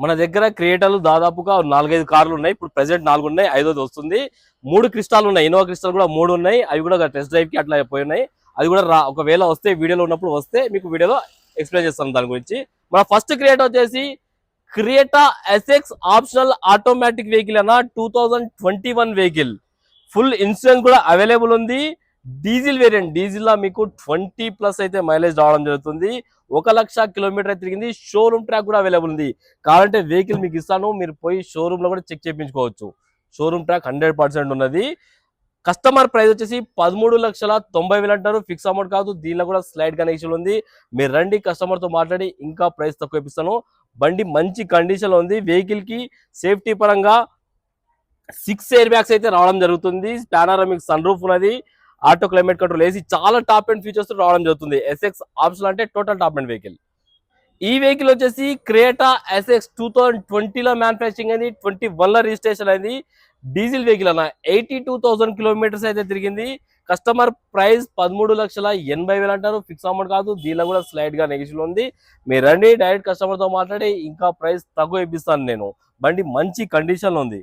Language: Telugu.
మన దగ్గర క్రియేటర్లు దాదాపుగా 4-5 కార్లు ఉన్నాయి. ఇప్పుడు ప్రెసెంట్ 4 ఉన్నాయి, 5ది వస్తుంది. 3 క్రిస్టాలు ఉన్నాయి, ఇన్నోవా క్రిస్టాల్ కూడా 3 ఉన్నాయి. అవి కూడా టెస్ట్ డ్రైవ్ కి అట్లా పోయినాయి. అది కూడా ఒకవేళ వస్తే వీడియోలో ఉన్నప్పుడు వస్తే మీకు వీడియోలో ఎక్స్ప్లెయిన్ చేస్తాను దాని గురించి. మన ఫస్ట్ క్రియేటర్ వచ్చేసి క్రియేటా ఎస్ఎక్స్ ఆప్షనల్ ఆటోమేటిక్ వెహికల్ అన్న 2021 వెహికల్. ఫుల్ ఇన్సూరెన్స్ కూడా అవైలబుల్ ఉంది. డీజిల్ వేరియంట్, డీజిల్ లో మీకు 20+ అయితే మైలేజ్ రావడం జరుగుతుంది. 1,00,000 కిలోమీటర్ తిరిగింది. షోరూమ్ ట్రాక్ కూడా అవైలబుల్ ఉంది. కావాలంటే వెహికల్ మీకు ఇస్తాను, మీరు పోయి షోరూమ్ లో కూడా చెక్ చేయించుకోవచ్చు. షోరూమ్ ట్రాక్ 100% ఉన్నది. కస్టమర్ ప్రైస్ వచ్చేసి 13,90,000 అంటారు. ఫిక్స్ అమౌంట్ కాదు, దీనిలో కూడా స్లైడ్ కనెక్షన్ ఉంది. మీరు రండి, కస్టమర్ తో మాట్లాడి ఇంకా ప్రైస్ తక్కువ ఇప్పిస్తాను. బండి మంచి కండిషన్ లో ఉంది. వెహికల్ కి సేఫ్టీ పరంగా 6 ఎయిర్ బ్యాగ్స్ అయితే రావడం జరుగుతుంది. పానారామిక్ సన్ రూఫ్ ఉన్నది. ఆటో క్లైమేట్ కంట్రోల్ ఏసీ, చాలా టాప్ అండ్ ఫీచర్స్ రావడం జరుగుతుంది. ఎస్ఎక్స్ ఆప్షన్ అంటే టోటల్ టాప్ అండ్ వెహికల్. ఈ వెహికల్ వచ్చేసి క్రియేటా ఎస్ఎక్స్ 2020లో మ్యానుఫ్యాక్చరింగ్ అయింది, 21లో రిజిస్ట్రేషన్ అయింది. డీజిల్ వెహికల్ అన్న 82,000 కిలోమీటర్స్ అయితే తిరిగింది. కస్టమర్ ప్రైస్ 13,80,000 అంటారు. ఫిక్స్ అమౌంట్ కాదు, దీనిలో కూడా స్లైడ్ గా నెగిషన్ ఉంది. మీరు రండి, డైరెక్ట్ కస్టమర్ తో మాట్లాడి ఇంకా ప్రైస్ తక్కువ ఇప్పిస్తాను నేను. బండి మంచి కండిషన్ లో ఉంది.